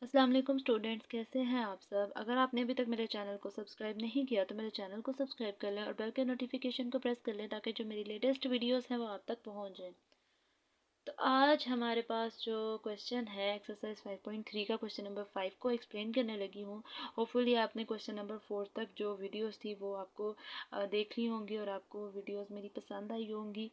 अस्सलाम वालेकुम स्टूडेंट्स, कैसे हैं आप सब। अगर आपने अभी तक मेरे चैनल को सब्सक्राइब नहीं किया तो मेरे चैनल को सब्सक्राइब कर लें और बेल के नोटिफिकेशन को प्रेस कर लें ताकि जो मेरी लेटेस्ट वीडियोस हैं वो आप तक पहुंच जाएं। तो आज हमारे पास जो क्वेश्चन है एक्सरसाइज 5.3 का क्वेश्चन नंबर 5 को एक्सप्लेन करने लगी हूँ। होपफुली आपने क्वेश्चन नंबर 4 तक जो वीडियोस थी वो आपको देख ली होंगी और आपको वीडियोस मेरी पसंद आई होंगी।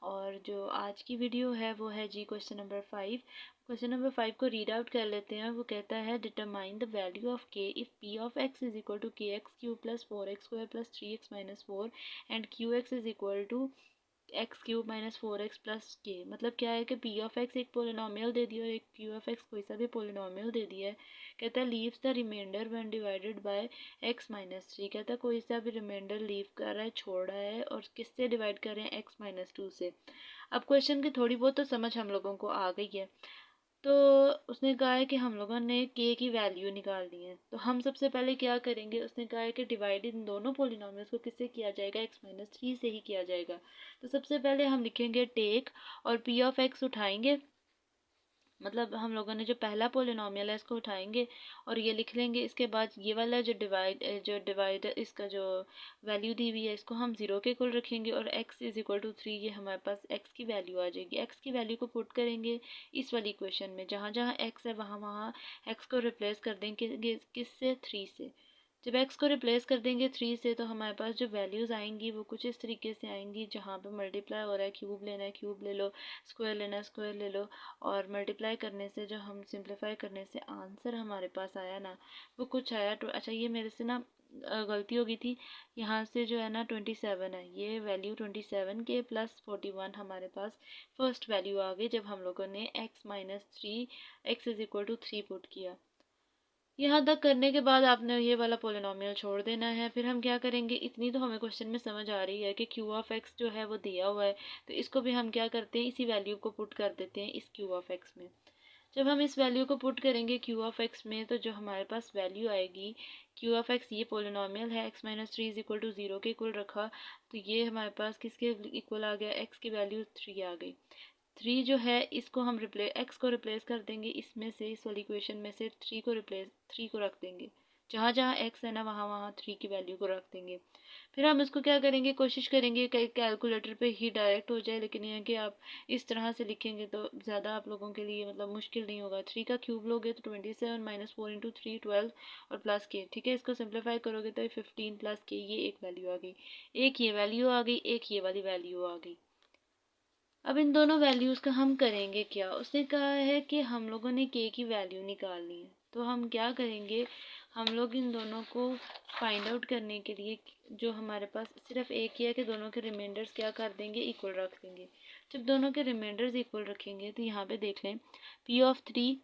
और जो आज की वीडियो है वो है जी क्वेश्चन नंबर 5। क्वेश्चन नंबर 5 को रीड आउट कर लेते हैं। वो कहता है determine the value of k if p of x is equal to k x cube plus 4x² plus 3x minus 4 and q x is equal to x cube minus 4x plus k. मतलब क्या है कि p of x एक polynomial दे दिया और एक Q of x कोई सा भी पोलिनोमियल दे दिया है। कहता है leaves the remainder when divided by X minus 3। कहता है कोई सा भी रिमाइंडर लीव कर रहा है, छोड़ रहा है, और किससे डिवाइड कर रहे हैं, एक्स माइनस 2 से। अब क्वेश्चन की थोड़ी बहुत तो समझ हम लोगों को आ गई है। तो उसने कहा है कि हम लोगों ने के की वैल्यू निकालनी है। तो हम सबसे पहले क्या करेंगे, उसने कहा है कि डिवाइड इन दोनों पोलिनोमियल्स को किससे किया जाएगा, एक्स माइनस 3 से ही किया जाएगा। तो सबसे पहले हम लिखेंगे टेक और पी ऑफ एक्स उठाएंगे। मतलब हम लोगों ने जो पहला पोलिनोमियल है इसको उठाएंगे और ये लिख लेंगे। इसके बाद ये वाला जो डिवाइड इसका जो वैल्यू दी हुई है इसको हम ज़ीरो के इक्वल रखेंगे और x इज़ इक्वल टू 3, ये हमारे पास x की वैल्यू आ जाएगी। x की वैल्यू को पुट करेंगे इस वाली इक्वेशन में, जहाँ जहाँ x है वहाँ वहाँ x को रिप्लेस कर देंगे किससे, 3 से। जब x को रिप्लेस कर देंगे 3 से तो हमारे पास जो वैल्यूज़ आएंगी वो कुछ इस तरीके से आएंगी। जहाँ पे मल्टीप्लाई हो रहा है, क्यूब लेना है क्यूब ले लो, स्क्वायर लेना है स्क्वायर ले लो। और मल्टीप्लाई करने से जो हम सिंप्लीफाई करने से आंसर हमारे पास आया ना, वो कुछ आया। तो अच्छा, ये मेरे से ना गलती हो गई थी। यहाँ से जो है ना 27 है, ये वैल्यू 27 के प्लस 41 हमारे पास फर्स्ट वैल्यू आ गई जब हम लोगों ने x minus 3 X is equal to 3 put किया। यहाँ तक करने के बाद आपने ये वाला पोलिनोमियल छोड़ देना है। फिर हम क्या करेंगे, इतनी तो हमें क्वेश्चन में समझ आ रही है कि क्यू ऑफ एक्स जो है वो दिया हुआ है, तो इसको भी हम क्या करते हैं, इसी वैल्यू को पुट कर देते हैं इस क्यू ऑफ एक्स में। जब हम इस वैल्यू को पुट करेंगे क्यू ऑफ एक्स में तो जो हमारे पास वैल्यू आएगी क्यू ऑफ एक्स, ये पोलिनोमियल है X minus 3 is equal to 0 के इक्वल रखा, तो ये हमारे पास किसके इक्वल आ गया, एक्स की वैल्यू 3 आ गई। 3 जो है इसको हम एक्स को रिप्लेस कर देंगे इसमें से, इस वाली इक्वेशन में से 3 को रख देंगे। जहाँ जहाँ एक्स है ना वहाँ वहाँ 3 की वैल्यू को रख देंगे। फिर हम इसको क्या करेंगे, कोशिश करेंगे कि कैलकुलेटर पे ही डायरेक्ट हो जाए, लेकिन यह कि आप इस तरह से लिखेंगे तो ज़्यादा आप लोगों के लिए मतलब मुश्किल नहीं होगा। 3 का क्यूब लोगे तो 27 माइनस 4 इंटू 3 12 और प्लस के, ठीक है। इसको सिंप्लीफाई करोगे तो 15 प्लस के, ये एक वैल्यू आ गई, एक ये वैल्यू आ गई, एक ये वाली वैल्यू आ गई। अब इन दोनों वैल्यूज़ का हम करेंगे क्या, उसने कहा है कि हम लोगों ने के की वैल्यू निकालनी है। तो हम क्या करेंगे, हम लोग इन दोनों को फाइंड आउट करने के लिए जो हमारे पास सिर्फ एक ही है कि दोनों के रिमाइंडर्स क्या कर देंगे, इक्वल रख देंगे। जब दोनों के रिमाइंडर्स इक्वल रखेंगे तो यहाँ पे देख लें पी ऑफ 3,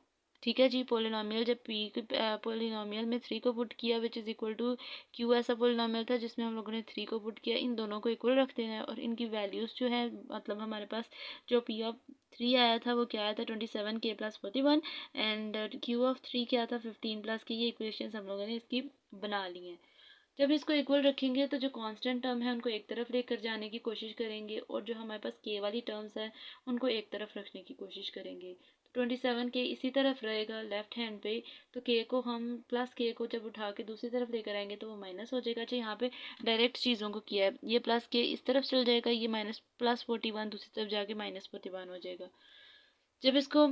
ठीक है जी, पोलिनोमियल जब पी पोलिनोमियल में 3 को पुट किया which is equal to Q, ऐसा पोलिनोमियल था जिसमें हम लोगों ने 3 को पुट किया। इन दोनों को इक्वल रख देना है और इनकी वैल्यूज़ जो है, मतलब हमारे पास जो पी ऑफ 3 आया था वो क्या आया था, 27 के प्लस 41 एंड क्यू ऑफ 3 क्या था, 15 प्लस के। ये इक्वेशन हम लोगों ने इसकी बना ली हैं। जब इसको इक्वल रखेंगे तो जो कांस्टेंट टर्म है उनको एक तरफ लेकर जाने की कोशिश करेंगे और जो हमारे पास के वाली टर्म्स है उनको एक तरफ रखने की कोशिश करेंगे। तो 27 के इसी तरफ रहेगा लेफ्ट हैंड पे, तो के को हम प्लस के को जब उठा के दूसरी तरफ लेकर आएंगे तो वो माइनस हो जाएगा। अच्छा, यहाँ पे डायरेक्ट चीज़ों को किया है, ये प्लस के इस तरफ चल जाएगा, ये माइनस प्लस 41 दूसरी तरफ जाके माइनस 41 हो जाएगा। जब इसको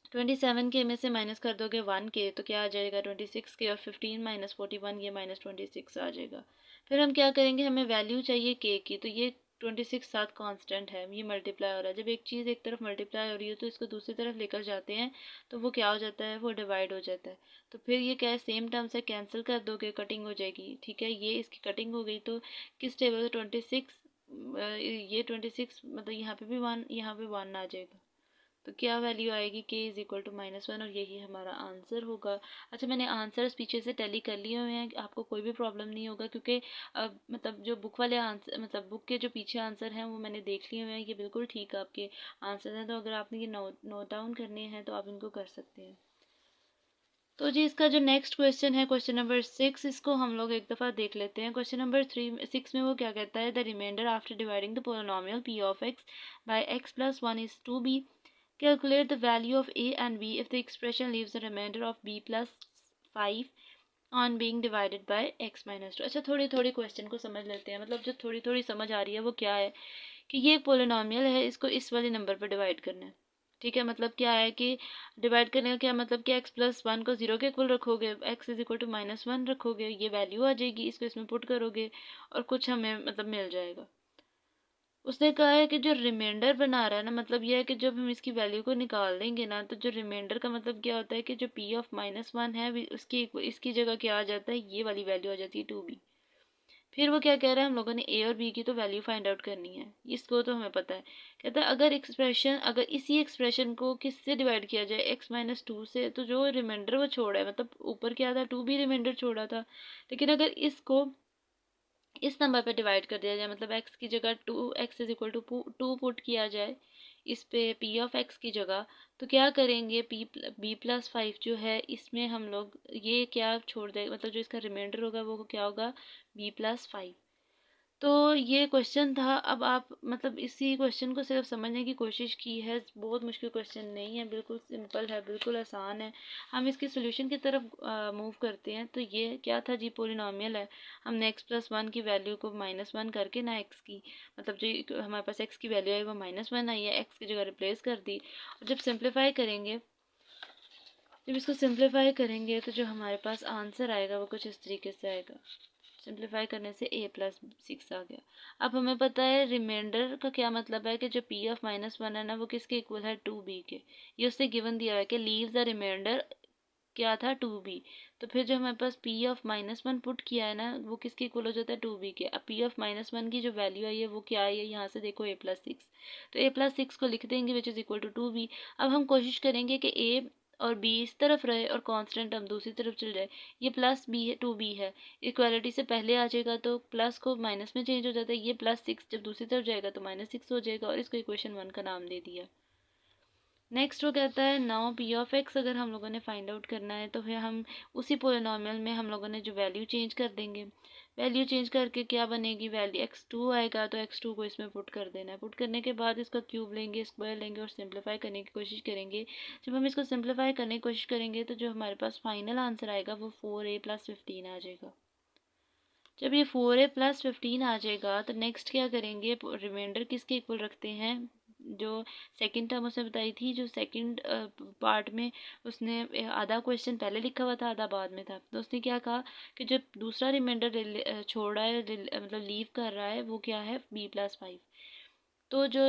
27 के में से माइनस कर दोगे 1 के तो क्या आ जाएगा, 26 के, और 15 माइनस 41 ये माइनस 26 आ जाएगा। फिर हम क्या करेंगे, हमें वैल्यू चाहिए के की, तो ये 26 साथ कांस्टेंट है, ये मल्टीप्लाई हो रहा है। जब एक चीज़ एक तरफ मल्टीप्लाई हो रही है तो इसको दूसरी तरफ लेकर जाते हैं तो वो क्या हो जाता है, वो डिवाइड हो जाता है। तो फिर ये क्या है, सेम टर्म से कैंसिल कर दोगे, कटिंग हो जाएगी, ठीक है। ये इसकी कटिंग हो गई तो किस टेबल से 26, ये 26 मतलब यहाँ पे भी 1, यहाँ पे 1 आ जाएगा। तो क्या वैल्यू आएगी, k इज़ इक्वल टू -1, और यही हमारा आंसर होगा। अच्छा, मैंने आंसर्स पीछे से टैली कर लिए हुए हैं, आपको कोई भी प्रॉब्लम नहीं होगा क्योंकि मतलब जो बुक वाले आंसर, मतलब बुक के जो पीछे आंसर हैं वो मैंने देख लिए हुए हैं, ये बिल्कुल ठीक आपके आंसर हैं। तो अगर आपने ये नोट डाउन करने हैं तो आप इनको कर सकते हैं। तो जी इसका जो नेक्स्ट क्वेश्चन है क्वेश्चन नंबर 6, इसको हम लोग एक दफ़ा देख लेते हैं। क्वेश्चन नंबर 6 में वो क्या कहता है, the remainder after dividing the polynomial P of X by X plus 1 is to be. Calculate the value of A and B if the expression leaves the remainder of B plus 5 on being divided by x minus 2। अच्छा, थोड़ी थोड़ी question को समझ लेते हैं। मतलब जो थोड़ी थोड़ी समझ आ रही है वो क्या है कि ये एक पोलिनोमियल है, इसको इस वाले नंबर पर डिवाइड करना है। ठीक है, मतलब क्या है कि डिवाइड करने का क्या मतलब कि x प्लस 1 को 0 के इक्वल रखोगे, x इज इक्वल टू -1 रखोगे, ये वैल्यू आ जाएगी, इसको इसमें पुट करोगे और कुछ हमें मतलब मिल जाएगा। उसने कहा है कि जो रिमाइंडर बना रहा है ना, मतलब यह है कि जब हम इसकी वैल्यू को निकाल देंगे ना, तो जो रिमाइंडर का मतलब क्या होता है कि जो p ऑफ -1 है उसकी इसकी जगह क्या आ जाता है, ये वाली वैल्यू आ जाती है 2b। फिर वो क्या कह रहा है, हम लोगों ने ए और बी की तो वैल्यू फाइंड आउट करनी है, इसको तो हमें पता है। कहता है अगर इसी एक्सप्रेशन को किससे डिवाइड किया जाए, x-2 से, तो जो रिमाइंडर वो छोड़ा है, मतलब ऊपर क्या था 2b रिमाइंडर छोड़ा था, लेकिन अगर इसको इस नंबर पे डिवाइड कर दिया जाए, मतलब x की जगह 2x is equal to 2 put किया जाए इस पे p ऑफ x की जगह, तो क्या करेंगे, b प्लस 5 जो है इसमें हम लोग ये क्या छोड़ दें, मतलब जो इसका रिमाइंडर होगा वो क्या होगा, b प्लस 5। तो ये क्वेश्चन था। अब आप मतलब इसी क्वेश्चन को सिर्फ समझने की कोशिश की है, बहुत मुश्किल क्वेश्चन नहीं है, बिल्कुल सिंपल है, बिल्कुल आसान है। हम इसके सोल्यूशन की तरफ मूव करते हैं। तो ये क्या था जी, पोलिनोमियल है। हमने x प्लस 1 की वैल्यू को -1 करके ना x की, मतलब जो हमारे पास x की वैल्यू आई वो -1 आई है, x की जगह रिप्लेस कर दी। और जब सिंप्लीफाई करेंगे, जब इसको सिंप्लीफाई करेंगे तो जो हमारे पास आंसर आएगा वो कुछ इस तरीके से आएगा। सिंप्लीफाई करने से a प्लस 6 आ गया। अब हमें पता है रिमाइंडर का क्या मतलब है कि जो p ऑफ -1 है ना वो किसके इक्वल है, 2b के। ये उससे गिवन दिया हुआ है कि लीव द रिमाइंडर क्या था, 2b। तो फिर जो हमारे पास p ऑफ -1 पुट किया है ना वो किसके इक्वल हो जाता है, 2b के। अब p ऑफ -1 की जो वैल्यू आई है वो क्या आई है, यहाँ से देखो a प्लस 6, तो a प्लस 6 को लिख देंगे which is equal to 2b। अब हम कोशिश करेंगे कि a और b इस तरफ रहे और कांस्टेंट टर्म दूसरी तरफ चल जाए। ये प्लस b है, 2b है, इक्वालिटी से पहले आ जाएगा तो प्लस को माइनस में चेंज हो जाता है। ये +6 जब दूसरी तरफ जाएगा तो -6 हो जाएगा और इसको इक्वेशन 1 का नाम दे दिया। नेक्स्ट वो कहता है नाउ p ऑफ x अगर हम लोगों ने फाइंड आउट करना है तो फिर हम उसी पोलिनोमियल में हम लोगों ने जो वैल्यू चेंज कर देंगे। वैल्यू चेंज करके क्या बनेगी, वैल्यू x2 आएगा तो x2 को इसमें पुट कर देना है। पुट करने के बाद इसका क्यूब लेंगे, स्क्वायर लेंगे और सिंप्लीफाई करने की कोशिश करेंगे। जब हम इसको सिंप्लीफाई करने की कोशिश करेंगे तो जो हमारे पास फाइनल आंसर आएगा वो 4a प्लस 15 आ जाएगा। जब ये 4a प्लस 15 आ जाएगा तो नेक्स्ट क्या करेंगे, रिमाइंडर किसके इक्वल रखते हैं, जो सेकंड टर्म उसने बताई थी, जो सेकंड पार्ट में उसने आधा क्वेश्चन पहले लिखा हुआ था आधा बाद में था। तो उसने क्या कहा कि जो दूसरा रिमाइंडर छोड़ रहा है, मतलब लीव कर रहा है, वो क्या है, b प्लस 5। तो जो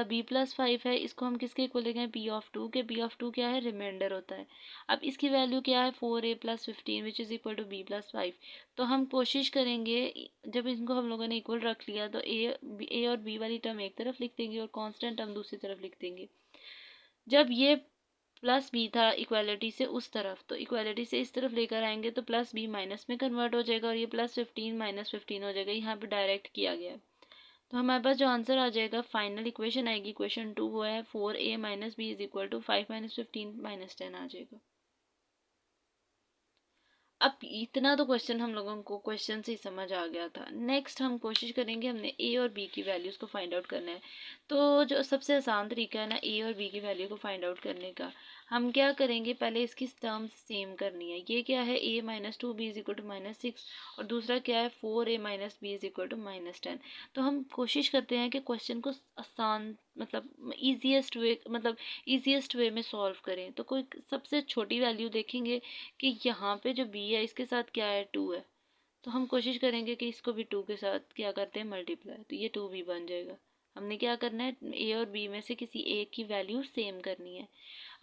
b प्लस 5 है इसको हम किसके इक्वल लिखेंगे, p ऑफ 2 के। p ऑफ 2 क्या है, रिमाइंडर होता है। अब इसकी वैल्यू क्या है, 4a plus 15 which is equal to b plus 5। तो हम कोशिश करेंगे, जब इनको हम लोगों ने इक्वल रख लिया तो a और b वाली टर्म एक तरफ लिख देंगे और कांस्टेंट टर्म दूसरी तरफ लिख देंगे। जब ये प्लस बी था इक्वालिटी से उस तरफ, तो इक्वालिटी से इस तरफ लेकर आएंगे तो प्लस बी माइनस में कन्वर्ट हो जाएगा और ये +15 -15 हो जाएगा, यहाँ पे डायरेक्ट किया गया है। तो हमारे पास जो आंसर आ जाएगा, फाइनल इक्वेशन आएगी, इक्वेशन 2 वो है 4a minus B is equal to 5 - 15 -10 आ जाएगा। अब इतना तो क्वेश्चन हम लोगों को क्वेश्चन से ही समझ आ गया था। नेक्स्ट हम कोशिश करेंगे, हमने ए और बी की वैल्यूज़ को फाइंड आउट करना है। तो जो सबसे आसान तरीका है ना ए और बी की वैल्यू को फाइंड आउट करने का, हम क्या करेंगे, पहले इसकी टर्म्स सेम करनी है। ये क्या है, a minus 2b is equal to -6 और दूसरा क्या है 4a minus B is equal to -10। तो हम कोशिश करते हैं कि क्वेश्चन को आसान मतलब ईजीएस्ट वे में सॉल्व करें। तो कोई सबसे छोटी वैल्यू देखेंगे कि यहाँ पे जो b है इसके साथ क्या है, 2 है, तो हम कोशिश करेंगे कि इसको भी 2 के साथ क्या करते हैं, मल्टीप्लाई, तो ये 2b बन जाएगा। हमने क्या करना है, a और b में से किसी एक की वैल्यू सेम करनी है।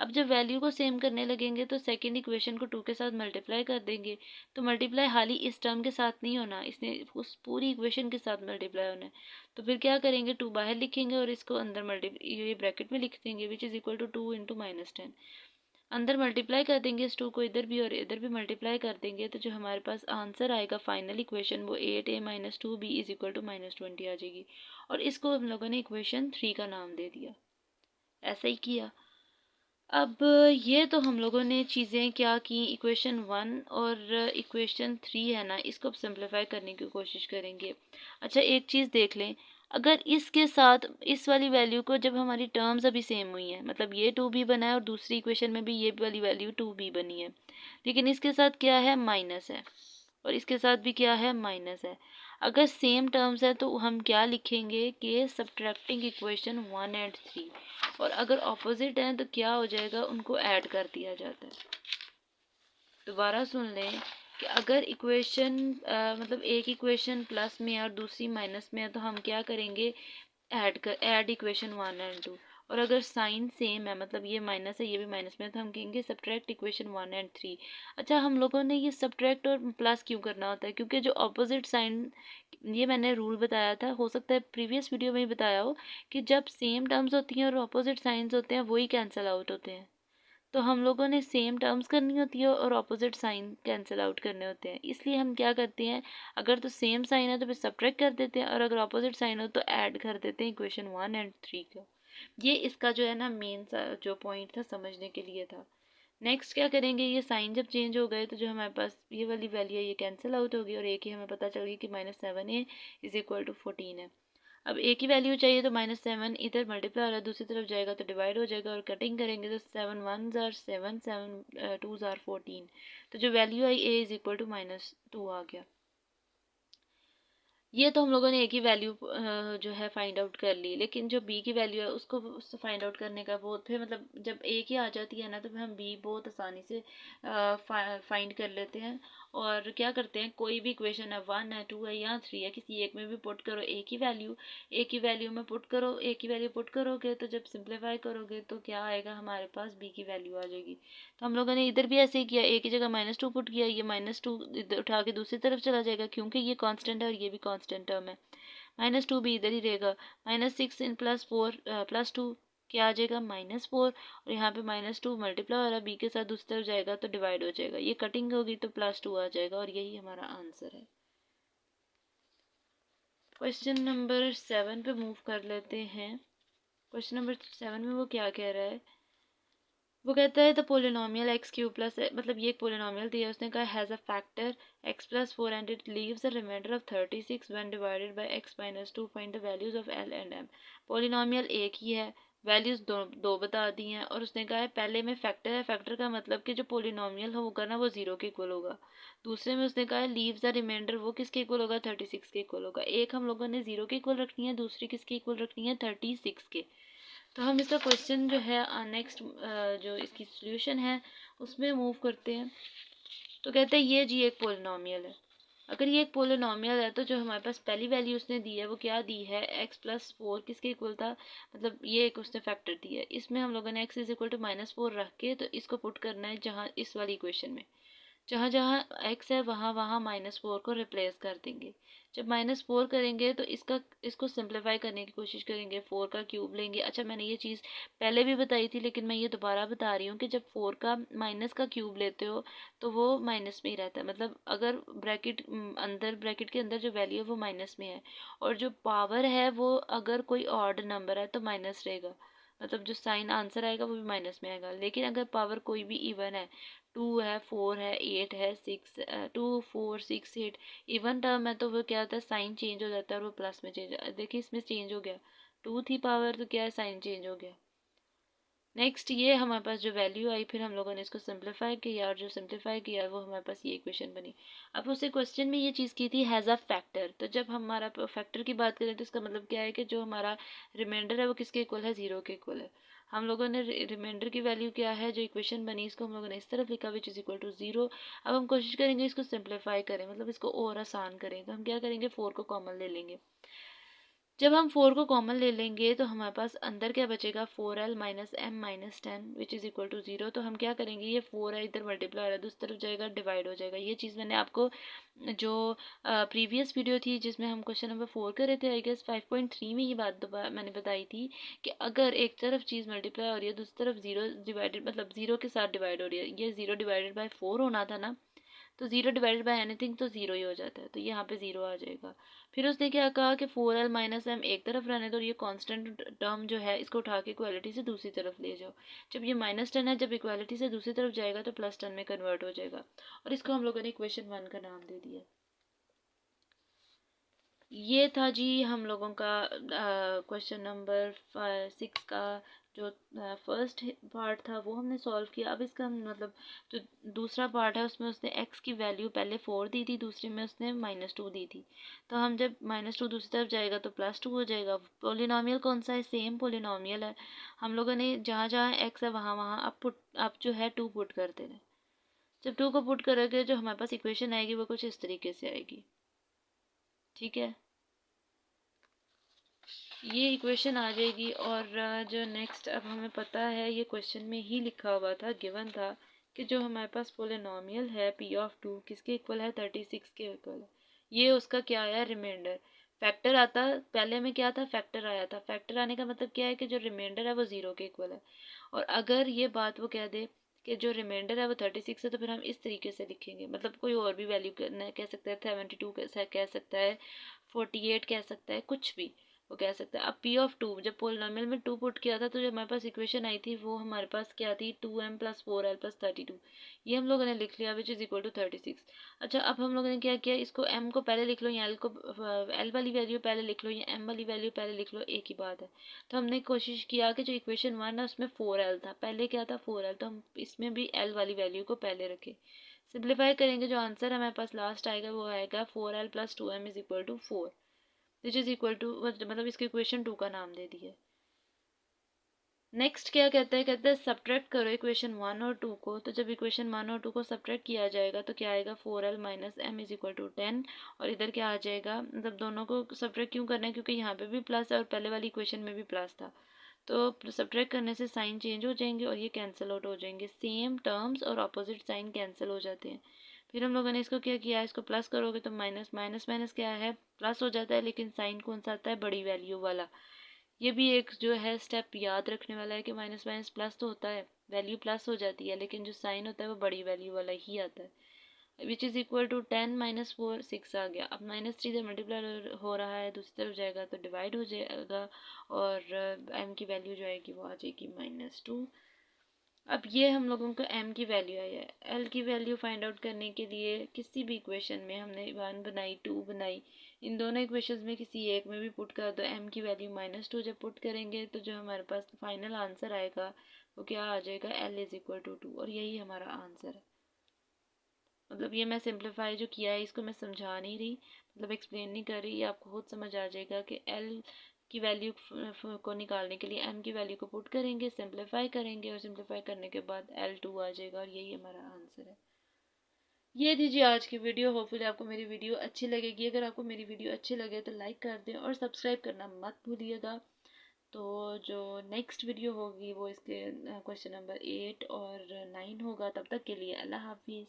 अब जब वैल्यू को सेम करने लगेंगे तो सेकंड इक्वेशन को 2 के साथ मल्टीप्लाई कर देंगे। तो मल्टीप्लाई हाली इस टर्म के साथ नहीं होना, इसने उस पूरी इक्वेशन के साथ मल्टीप्लाई होना है। तो फिर क्या करेंगे, 2 बाहर लिखेंगे और इसको अंदर ये ब्रैकेट में लिख देंगे which is equal to 2 into -10। अंदर मल्टीप्लाई कर देंगे इस 2 को इधर भी और इधर भी मल्टीप्लाई कर देंगे, तो जो हमारे पास आंसर आएगा फाइनल इक्वेशन वो 8a minus 2b is equal to -20 आ जाएगी। और इसको हम लोगों ने इक्वेशन 3 का नाम दे दिया। ऐसा ही किया। अब ये तो हम लोगों ने चीज़ें क्या की, इक्वेशन 1 और इक्वेशन 3 है ना, इसको अब सिंप्लीफाई करने की कोशिश करेंगे। अच्छा, एक चीज़ देख लें, अगर इसके साथ इस वाली वैल्यू को, जब हमारी टर्म्स अभी सेम हुई हैं, मतलब ये 2b बना है और दूसरी इक्वेशन में भी ये वाली वैल्यू 2b बनी है, लेकिन इसके साथ क्या है, माइनस है, और इसके साथ भी क्या है, माइनस है। अगर सेम टर्म्स है तो हम क्या लिखेंगे कि सब्ट्रैक्टिंग इक्वेशन 1 एंड 3, और अगर ऑपोजिट है तो क्या हो जाएगा, उनको ऐड कर दिया जाता है। दोबारा सुन लें कि अगर इक्वेशन मतलब एक इक्वेशन प्लस में है और दूसरी माइनस में है तो हम क्या करेंगे, ऐड इक्वेशन 1 एंड 2। और अगर साइन सेम है, मतलब ये माइनस है ये भी माइनस में है, तो हम कहेंगे सब्ट्रैक्ट इक्वेशन 1 एंड 3। अच्छा, हम लोगों ने ये सब्ट्रैक्ट और प्लस क्यों करना होता है, क्योंकि जो अपोजिट साइन, ये मैंने रूल बताया था, हो सकता है प्रीवियस वीडियो में ही बताया हो, कि जब सेम टर्म्स होती हैं और अपोजिट साइंस होते हैं वही कैंसिल आउट होते हैं। तो हम लोगों ने सेम टर्म्स करनी होती है और ऑपोजिट साइन कैंसिल आउट करने होते हैं, इसलिए हम क्या करते हैं, अगर तो सेम साइन है तो फिर सब्ट्रैक्ट कर देते हैं, और अगर ऑपोजिट साइन हो तो ऐड कर देते हैं इक्वेशन 1 एंड 3 को। ये इसका जो है ना मेन जो पॉइंट था समझने के लिए था। नेक्स्ट क्या करेंगे, ये साइन जब चेंज हो गए तो जो हमारे पास ये वाली वैल्यू है ये कैंसिल आउट होगी, और एक ही हमें पता चल गई कि -7a इज इक्वल टू 14 है। अब एक ही वैल्यू चाहिए तो -7 इधर मल्टीप्लाई हो रहा है, दूसरी तरफ जाएगा तो डिवाइड हो जाएगा, और कटिंग करेंगे तो 7 1 ज़ार 7 7 2 ज़ार 14। तो जो वैल्यू आई a इज इक्वल टू -2 आ गया। ये तो हम लोगों ने एक ही वैल्यू जो है फाइंड आउट कर ली, लेकिन जो b की वैल्यू है उसको फाइंड आउट करने का वो फिर, मतलब जब a की आ जाती है ना तो फिर हम b बहुत आसानी से फाइंड कर लेते हैं। और क्या करते हैं, कोई भी इक्वेशन है 1 है 2 है या 3 है, किसी एक में भी पुट करो एक ही वैल्यू में पुट करो, एक ही वैल्यू पुट करोगे तो जब सिंप्लीफाई करोगे तो क्या आएगा, हमारे पास b की वैल्यू आ जाएगी। तो हम लोगों ने इधर भी ऐसे ही किया, a की जगह -2 पुट किया, ये -2 इधर उठा के दूसरी तरफ चला जाएगा क्योंकि ये कांस्टेंट है और ये भी कांस्टेंट टर्म है। -2 भी इधर ही रहेगा, -6 इन +4 +2 क्या आ जाएगा, -4, और यहाँ पे -2 मल्टीप्लाई हो रहा है b के साथ, दूसरी तरफ जाएगा तो डिवाइड हो जाएगा, ये कटिंग होगी तो +2 आ जाएगा, और यही हमारा आंसर है। क्वेश्चन नंबर 7 पे मूव कर लेते हैं। क्वेश्चन नंबर 7 में वो क्या कह रहा है, वो कहता है the polynomial X cube plus, मतलब ये एक पोलिनोमियल दिया, उसने कहा has a factor x+4 and it leaves a remainder of 36 when divided by x-2, find the values of l and m। Polynomial एक ही है, वैल्यूज दो बता दी हैं, और उसने कहा है पहले में फैक्टर है, फैक्टर का मतलब कि जो पोलिनोमियल होगा ना वो 0 के इक्वल होगा। दूसरे में उसने कहा है लीव्स द रिमाइंडर, वो किसके इक्वल होगा, 36 के इक्वल होगा। एक हम लोगों ने 0 के इक्वल रखनी है, दूसरी किसके इक्वल रखनी है, 36 के। तो हम इसका क्वेश्चन जो है नेक्स्ट जो इसकी सॉल्यूशन है उसमें मूव करते हैं। तो कहते हैं ये जी एक पोलिनोमियल है। अगर ये एक पोलिनोमियल है तो जो हमारे पास पहली वैल्यू उसने दी है वो क्या दी है, x+4 किसके इक्वल था, मतलब ये एक उसने फैक्टर दी है, इसमें हम लोगों ने x इज इक्वल टू -4 रख के तो इसको पुट करना है जहाँ इस वाली इक्वेशन में, जहाँ जहाँ x है वहाँ वहाँ -4 को रिप्लेस कर देंगे। जब -4 करेंगे तो इसको सिंप्लीफाई करने की कोशिश करेंगे, 4 का क्यूब लेंगे। अच्छा, मैंने ये चीज़ पहले भी बताई थी लेकिन मैं ये दोबारा बता रही हूँ कि जब 4 का माइनस का क्यूब लेते हो तो वो माइनस में ही रहता है, मतलब अगर ब्रैकेट के अंदर जो वैल्यू है वो माइनस में है, और जो पावर है वो अगर कोई ऑड नंबर है तो माइनस रहेगा, मतलब जो साइन आंसर आएगा वो भी माइनस में आएगा। लेकिन अगर पावर कोई भी इवन है, 2 है 4 है 8 है 6 2 4 6 8 इवन टर्म है तो वो क्या होता है, साइन चेंज हो जाता है और वो प्लस में चेंज, देखिए इसमें चेंज हो गया, 2 थी पावर तो क्या है, साइन चेंज हो गया। नेक्स्ट ये हमारे पास जो वैल्यू आई, फिर हम लोगों ने इसको सिंप्लीफाई किया, और जो सिंप्लीफाई किया वो हमारे पास ये इक्वेशन बनी। अब उसे क्वेश्चन में ये चीज़ की थी हैज़ अ फैक्टर, तो जब हमारा फैक्टर की बात करें तो इसका मतलब क्या है कि जो हमारा रिमाइंडर है वो किसके इक्वल है, 0 के इक्वल है। हम लोगों ने रिमाइंडर की वैल्यू क्या है, जो इक्वेशन बनी इसको हम लोगों ने इस तरफ लिखा विच इज़ इक्वल टू 0। अब हम कोशिश करेंगे इसको सिंप्लीफाई करें, मतलब इसको और आसान करें, तो हम क्या करेंगे, 4 को कॉमन ले लेंगे। जब हम 4 को कॉमन ले लेंगे तो हमारे पास अंदर क्या बचेगा, 4l minus M minus 10 which is equal to 0। तो हम क्या करेंगे, ये 4 है इधर मल्टीप्लाई हो रहा है, दूसरी तरफ जाएगा डिवाइड हो जाएगा। ये चीज़ मैंने आपको जो प्रीवियस वीडियो थी जिसमें हम क्वेश्चन नंबर 4 कर रहे थे, आई गेस 5.3 में ये बात मैंने बताई थी कि अगर एक तरफ चीज़ मल्टीप्लाई हो रही है दूसरी तरफ 0 डिवाइडेड, मतलब 0 के साथ डिवाइड हो रही है, ये 0 डिवाइडेड बाई 4 होना था ना, तो 0 डिवाइडेड बाय एनीथिंग तो 0 ही हो जाता है, तो यहाँ पे 0 आ जाएगा। फिर उसने क्या कहा कि 4l माइनस एम एक तरफ रहने दो, और ये कांस्टेंट टर्म जो है इसको उठा के इक्वालिटी से दूसरी तरफ ले जाओ। जब ये -10 है, जब इक्वालिटी से दूसरी तरफ जाएगा तो +10 में कन्वर्ट हो जाएगा, और इसको हम लोगों ने इक्वेशन 1 का नाम दे दिया। ये था जी हम लोगों का क्वेश्चन नंबर 6 का जो फर्स्ट पार्ट था वो हमने सॉल्व किया। अब इसका मतलब जो दूसरा पार्ट है उसमें उसने x की वैल्यू पहले 4 दी थी, दूसरे में उसने -2 दी थी। तो हम जब -2 दूसरी तरफ जाएगा तो +2 हो जाएगा। पोलिनोमियल कौन सा है? सेम पोलिनोमियल है। हम लोगों ने जहाँ जहाँ x है वहाँ वहाँ अब जो है 2 पुट करते रहे। जब 2 को पुट करोगे जो हमारे पास इक्वेशन आएगी वो कुछ इस तरीके से आएगी। ठीक है, ये इक्वेशन आ जाएगी। और जो नेक्स्ट अब हमें पता है ये क्वेश्चन में ही लिखा हुआ था, गिवन था कि जो हमारे पास पोलिनोमियल है p(2) किसके इक्वल है? 36 के इक्वल है। ये उसका क्या आया? रिमाइंडर। फैक्टर आता पहले में क्या था? फैक्टर आया था। फैक्टर आने का मतलब क्या है कि जो रिमाइंडर है वो 0 के इक्वल है। और अगर ये बात वो कह दे कि जो रिमाइंडर है वो 36 है तो फिर हम इस तरीके से लिखेंगे। मतलब कोई और भी वैल्यू कह सकता है, 72 कह सकता है, 48 कह सकता है, कुछ भी वो कह सकता है। अब p(2) जब पोलिनोमियल में 2 पुट किया था तो जो हमारे पास इक्वेशन आई थी वो हमारे पास क्या थी? 2m + 4l + 32। ये हम लोगों ने लिख लिया विच इज़ इक्वल टू 36। अच्छा, अब हम लोगों ने क्या किया? इसको m को पहले लिख लो या l वाली वैल्यू पहले लिख लो या m वाली वैल्यू पहले लिख लो, एक ही बात है। तो हमने कोशिश किया कि जो इक्वेशन 1 है उसमें 4l था, पहले क्या था? 4l, तो हम इसमें भी l वाली वैल्यू को पहले रखें। सिंप्लीफाई करेंगे जो आंसर हमारे पास लास्ट आएगा वो आएगा 4l + 2m is equal to 4, which is equal to मतलब इसके इक्वेशन 2 का नाम दे दिया। नेक्स्ट क्या कहता है? कहता है सब्ट्रैक्ट करो इक्वेशन 1 और 2 को। तो जब इक्वेशन 1 और 2 को सब्ट्रैक्ट किया जाएगा तो क्या आएगा? 4l - m is equal to 10। और इधर क्या आ जाएगा? मतलब दोनों को सब्ट्रैक्ट क्यों करना है? क्योंकि यहाँ पे भी प्लस है और पहले वाली इक्वेशन में भी प्लस था। तो सब्ट्रैक्ट करने से साइन चेंज हो जाएंगे और ये कैंसिल आउट हो जाएंगे। सेम टर्म्स और अपोजिट साइन कैंसिल हो जाते हैं। फिर हम लोगों ने इसको क्या किया? इसको प्लस करोगे तो माइनस माइनस माइनस क्या है? प्लस हो जाता है, लेकिन साइन कौन सा आता है? बड़ी वैल्यू वाला। ये भी एक जो है स्टेप याद रखने वाला है कि माइनस माइनस प्लस तो होता है, वैल्यू प्लस हो जाती है, लेकिन जो साइन होता है वो बड़ी वैल्यू वाला ही आता है। विच इज़ इक्वल टू 10 - 4 6 आ गया। अब -3 इधर मल्टीप्लाई हो रहा है, दूसरी तरफ जाएगा तो डिवाइड हो जाएगा और m की वैल्यू जो आएगी वो आ जाएगी -2। अब ये हम लोगों को m की वैल्यू आई है। l की वैल्यू फाइंड आउट करने के लिए किसी भी इक्वेशन में हमने 1 बनाई, 2 बनाई, इन दोनों इक्वेशंस में किसी एक में भी पुट कर दो। m की वैल्यू -2 जब पुट करेंगे तो जो हमारे पास फाइनल आंसर आएगा वो क्या आ जाएगा? l is equal to 2। और यही हमारा आंसर है। मतलब ये मैं सिंप्लीफाई जो किया है इसको मैं समझा नहीं रही, मतलब एक्सप्लेन नहीं कर रही, ये आपको खुद समझ आ जाएगा कि l की वैल्यू को निकालने के लिए m की वैल्यू को पुट करेंगे, सिंप्लीफाई करेंगे और सिंप्लीफाई करने के बाद l2 आ जाएगा और यही हमारा आंसर है। ये थी जी आज की वीडियो। होपफुली आपको मेरी वीडियो अच्छी लगेगी। अगर आपको मेरी वीडियो अच्छी लगे तो लाइक कर दें और सब्सक्राइब करना मत भूलिएगा। तो जो नेक्स्ट वीडियो होगी वो इसके क्वेश्चन नंबर 8 और 9 होगा। तब तक के लिए अल्लाह हाफिज़।